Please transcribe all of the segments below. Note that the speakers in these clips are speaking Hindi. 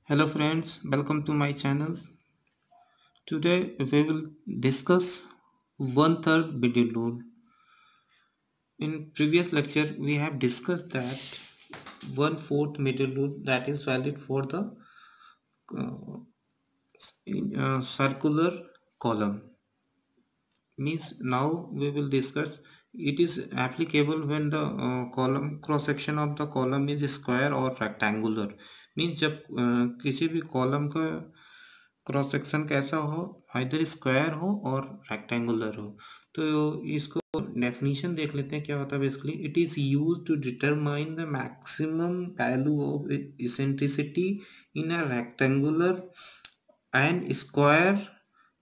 Hello friends, welcome to my channel. Today we will discuss one third video load. In previous lecture we have discussed that one fourth middle load that is valid for the uh, circular column. Means now we will discuss it is applicable when the column cross section of the column is square or rectangular. Means जब किसी भी कॉलम का क्रॉस सेक्शन कैसा हो, आइदर स्क्वायर हो और रेक्टेंगुलर हो। तो इसको डेफिनेशन देख लेते हैं क्या होता है। Basically it is used to determine the maximum value of eccentricity in a rectangular and square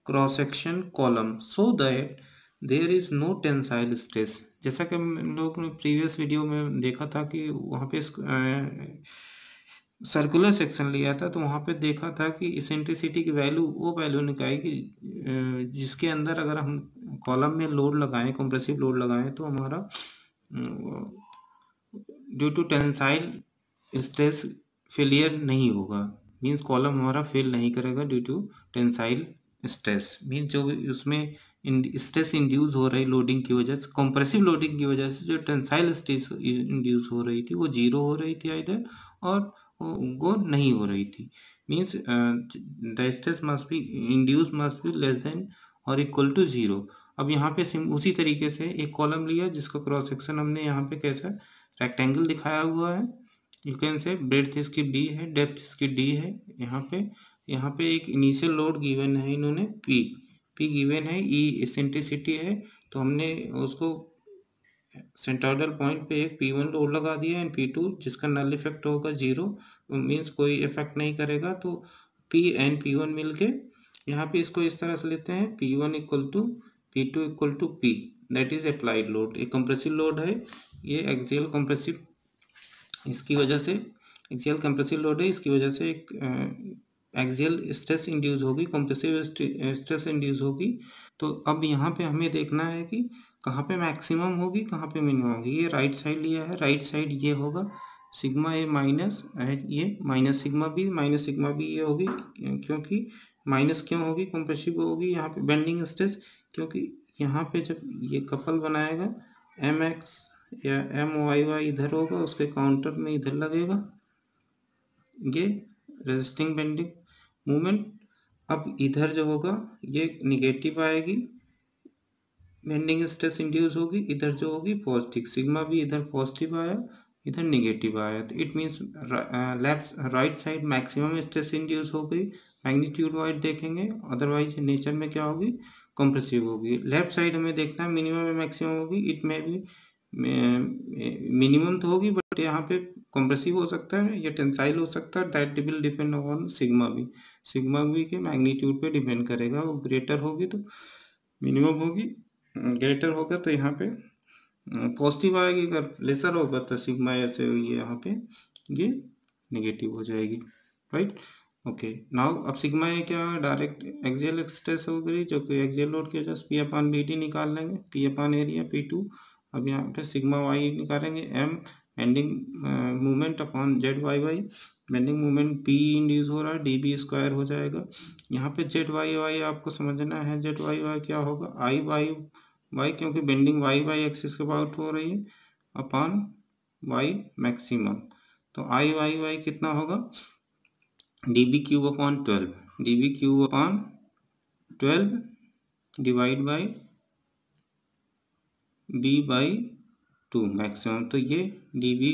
cross section column so that there is no tensile stress. जैसा कि हम लोग ने प्रीवियस वीडियो में देखा था कि वहाँ पे सर्कुलर सेक्शन लिया था, तो वहाँ पे देखा था कि इसेंट्रिसिटी की वैल्यू वो वैल्यू निकाली कि जिसके अंदर अगर हम कॉलम में लोड लगाएं, कंप्रेसिव लोड लगाएं, तो हमारा due to tensile stress failure नहीं होगा। मीन्स कॉलम हमारा फेल नहीं करेगा due to tensile stress. Means जो उसमें स्ट्रेस इंड्यूस हो रही लोडिंग की वजह से, कंप्रेसिव लोडिंग की वजह से जो टेंसाइल स्ट्रेस इंड्यूस हो रही थी वो जीरो हो रही थी इधर, और वो नहीं हो रही थी। Means the stress must be induce must be less than और इक्वल टू जीरो। अब यहाँ पे उसी तरीके से एक कॉलम लिया जिसका क्रॉस सेक्शन हमने यहाँ पे कैसा रेक्टेंगल दिखाया हुआ है। यू कैन से ब्रेड्थ इसकी बी है, डेप्थ इसकी डी है। यहाँ पे एक इनिशियल लोड गिवन है, इन्होंने पी गिवन है, ई इसेंट्रिसिटी है, तो हमने उसको सेंट्रोइडल पॉइंट पे एक P1 लोड लगा दिया एंड P2 जिसका नल इफेक्ट होगा जीरो, मीन्स कोई इफेक्ट नहीं करेगा। तो P एंड P1 मिलके यहाँ पे इसको इस तरह से लेते हैं, P1 equal to P2 equal to P, that is applied load. एक कंप्रेसिव लोड है, ये एक्सियल कंप्रेसिव, इसकी वजह से एक्सियल कंप्रेसिव लोड है, इसकी वजह से एक एक्सियल स्ट्रेस इंड्यूस होगी, कंप्रेसिव स्ट्रेस इंड्यूस होगी। तो अब यहाँ पे हमें देखना है कि कहाँ पे मैक्सिमम होगी, कहाँ पे मिनिमम होगी। ये राइट साइड लिया है, राइट साइड ये होगा सिग्मा ए माइनस, ये माइनस सिग्मा बी ये होगी। क्योंकि माइनस क्यों होगी, कंप्रेसिव होगी यहाँ पे बेंडिंग स्ट्रेस, क्योंकि यहाँ पे जब ये कपल बनाएगा एम एक्स या एम वाई वाई इधर होगा, उसके काउंटर में इधर लगेगा ये रेजिस्टिंग बेंडिंग मूवमेंट। अब इधर जो होगा ये निगेटिव आएगी, बेंडिंग स्ट्रेस इंड्यूस होगी, इधर जो होगी पॉजिटिव, सिग्मा भी इधर पॉजिटिव आया, इधर नेगेटिव आया। तो it means left right side maximum stress induce हो गई, मैग्नीट्यूड वाइज देखेंगे, अदरवाइज नेचर में क्या होगी, कंप्रेसिव होगी। लेफ्ट साइड हमें देखना है मिनिमम या मैक्सिमम होगी, इट में भी मिनिमम तो होगी बट यहाँ पे कंप्रेसिव हो सकता है या टेंसाइल हो सकता है, that will depend on sigma भी के मैग्नीट्यूड पे डिपेंड करेगा। वो ग्रेटर होगी तो मिनिमम होगी, ग्रेटर होगा तो यहाँ पे पॉजिटिव आएगी, अगर लेसर होगा तो सिग्मा ऐसे ये यहाँ पे ये नेगेटिव हो जाएगी, राइट। ओके, नाउ अब सिग्मा ये क्या डायरेक्ट एक्सियल स्ट्रेस हो गई, जो कि एक्सियल लोड की वजह से P/BD निकाल लेंगे, P/area P2। अब यहाँ पे सिग्मा वाई निकालेंगे, M bending movement upon Z Y Y, bending movement P induce हो रहा है, DB स्क्वायर हो जाएगा। यहाँ पे जेड वाई वाई आपको समझना है, जेड वाई वाई क्या होगा, आई वाई वाई, क्योंकि बेंडिंग वाई वाई एक्सिस के अबाउट हो रही है, अपॉन वाई मैक्सिमम। तो आई वाई वाई कितना होगा, DB cube upon 12, DB cube upon 12 divide by B/2 maximum, तो ये DB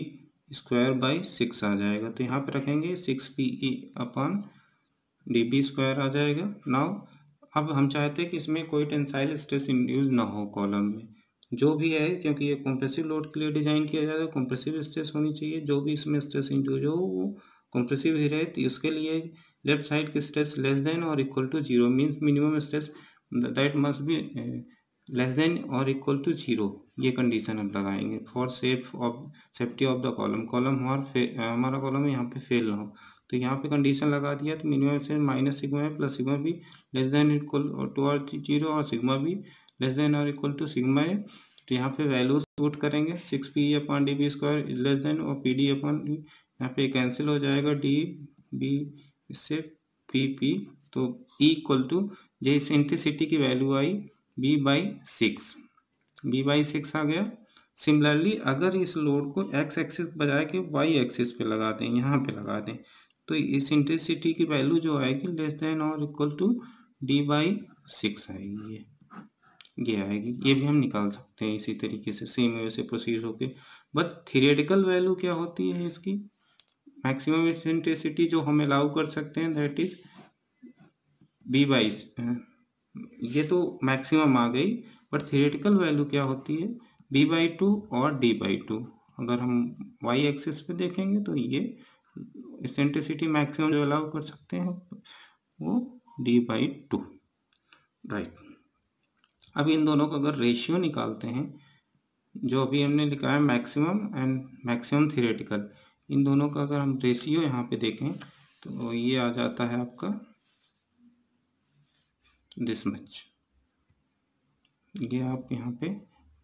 स्क्वायर बाई 6 आ जाएगा। तो यहाँ पे रखेंगे 6PE अपॉन DB स्क्वायर आ जाएगा। नाउ अब हम चाहते हैं कि इसमें कोई टेंसाइल स्ट्रेस इंड्यूस ना हो कॉलम में, जो भी है, क्योंकि ये कंप्रेसिव लोड के लिए डिजाइन किया जाता है, कंप्रेसिव स्ट्रेस होनी चाहिए। जो भी इसमें स्ट्रेस इंड्यूस हो वो कंप्रेसिव ही रहे, तो इसके लिए लेफ्ट साइड की स्ट्रेस लेस देन और equal to zero, means minimum stress that must be less than और इक्वल टू जीरो। ये कंडीशन हम लगाएंगे for safety of the column हमारा कॉलम यहाँ पे फेल ना हो। तो यहाँ पे कंडीशन लगा दिया, तो मिनिमम से माइनस सिग्मा है प्लस सिग्मा भी लेस देन इक्वल टू और जीरो, और सिग्मा भी लेस देन और इक्वल टू सिग्मा है। तो यहाँ पे वैल्यूज पुट करेंगे, 6PE/DB square is less than और PD अपॉन, यहाँ पे कैंसिल हो जाएगा, DB इससे PP, तो E इक्वल टू जो इसेंट्रिसिटी की वैल्यू आई B/6, B/6 आ गया। सिमिलरली अगर इस लोड को x एक्सिस बजाय के y एक्सिस पे लगा दें, यहाँ पे लगा दें, तो इसेंट्रिसिटी की वैल्यू जो आएगी लेस देन और इक्वल टू D/6 आएगी, ये आएगी। ये भी हम निकाल सकते हैं इसी तरीके से, सेम वे से प्रोसीड होके। बट थियोरेटिकल वैल्यू क्या होती है इसकी? मैक्सिमम इसेंट्रिसिटी जो हम अलाउ कर सकते हैं दैट इज B/6, ये तो मैक्सिमम आ गई, बट थियोरेटिकल वैल्यू क्या होती है? B/2 और D/2। अगर हम y एक्सिस पे देखेंगे तो ये इसेंट्रिसिटी मैक्सिमम जो अलाउ कर सकते हैं वो D/2, राइट। अब इन दोनों का अगर रेशियो निकालते हैं, जो अभी हमने लिखा है मैक्सिमम एंड मैक्सिमम थियोरेटिकल, इन दोनों का अगर हम रेशियो यहाँ पे देखें तो ये आ जाता है आपका दिस मच। ये आप यहाँ पे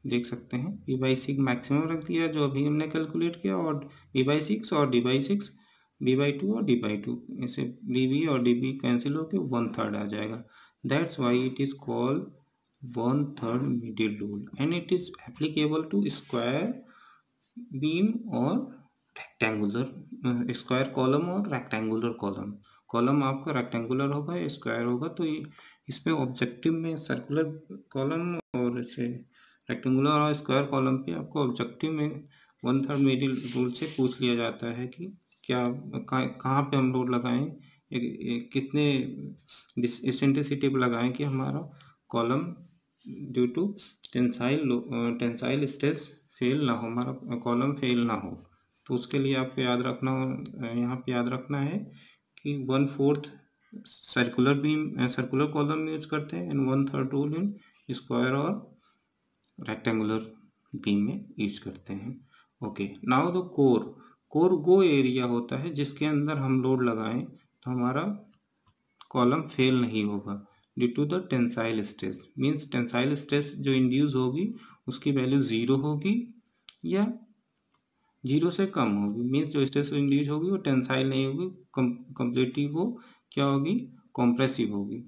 देख सकते हैं, B/6 मैक्सिमम रख दिया जो अभी हमने कैलकुलेट किया, और B/6 और D/6, B/2 और D/2, इसे DB और DB कैंसिल होके 1/3 आ जाएगा। That's why it is called 1/3 middle load and it is applicable to square beam और रेक्टेंगुलर, स्क्वायर कॉलम और रेक्टेंगुलर कॉलम। कॉलम आपका रेक्टेंगुलर होगा या स्क्वायर होगा, तो इसमें ऑब्जेक्टिव में सर्कुलर कॉलम और इसे रेक्टेंगुलर और स्क्वायर कॉलम पे आपको ऑब्जेक्टिव में 1/3 मिडिल रूल से पूछ लिया जाता है कि क्या कहाँ पे हम लोड लगाएं, कितने इसेंट्रिसिटी पे लगाएं कि हमारा column due to tensile stress fail ना हो, हमारा कॉलम फेल ना हो। तो उसके लिए आपको याद रखना, यहाँ पे याद रखना है कि 1/4 circular beam, circular column use करते हैं एंड 1/3 रूल इन स्क्वायर और रेक्टेंगुलर बीम में यूज करते हैं। ओके, नाउ द कोर वो एरिया होता है जिसके अंदर हम लोड लगाएं तो हमारा कॉलम फेल नहीं होगा due to the tensile stress. Means tensile stress जो इंड्यूस होगी उसकी वैल्यू 0 होगी या 0 से कम होगी। मीन्स जो स्ट्रेस इंड्यूस होगी वो टेंसाइल नहीं होगी, कंप्लीटली वो क्या होगी? कॉम्प्रेसिव होगी।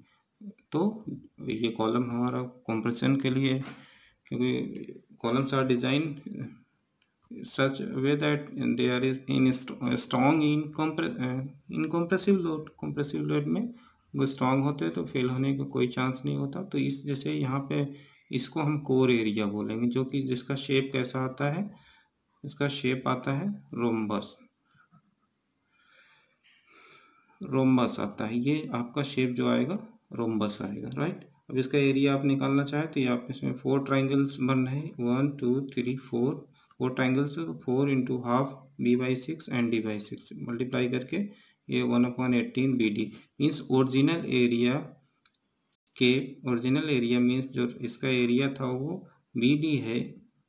तो ये कॉलम हमारा कॉम्प्रेशन के लिए, क्योंकि columns are design such way that there is in strong in compressive load में वो स्ट्रांग होते हैं तो फेल होने का कोई चांस नहीं होता। तो इस जैसे यहाँ पे इसको हम कोर एरिया बोलेंगे, जो कि जिसका शेप कैसा आता है? इसका शेप आता है रोम्बस आता है। ये आपका शेप जो आएगा रोम्बस आएगा, राइट। अब इसका एरिया आप निकालना चाहे तो ये आप इसमें 4 ट्राइंगल्स बन रहे हैं, 1 2 3 4 triangles, 4 into half B/6 and D/6 multiply करके ये 1/18 BD means original area means जो इसका एरिया था वो BD है,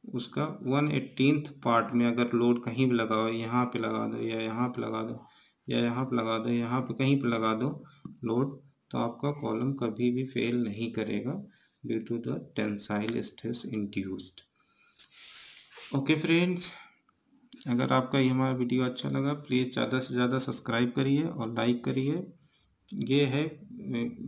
उसका 1/18 पार्ट में अगर लोड कहीं भी लगाओ, यहाँ पे लगा दो या यहाँ पे लगा दो या यहाँ पे लगा दो, यहाँ पे कहीं पे लगा दो लोड, तो आपका कॉलम कभी भी फेल नहीं करेगा due to the tensile stress induced. Okay friends, अगर आपका ये हमारा वीडियो अच्छा लगा प्लीज़ ज़्यादा से ज़्यादा सब्सक्राइब करिए और लाइक करिए। ये है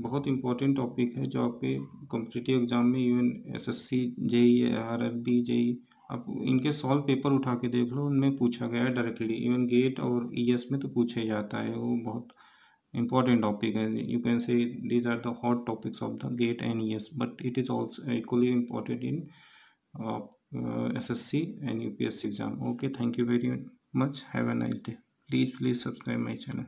बहुत इंपॉर्टेंट टॉपिक है जो आपके कॉम्पिटिटिव एग्जाम में, even SSC JEE RRB JEE, आप इनके सॉल्व पेपर उठा के देख लो, उनमें पूछा गया है डायरेक्टली। इवन गेट और ES में तो पूछा ही जाता है, वो बहुत important topic है। You can say these are the hot topics of the GATE and ES, but it is also equally important in SSC and UPSC exam. Okay, thank you very much. Have a nice day. Please subscribe my channel.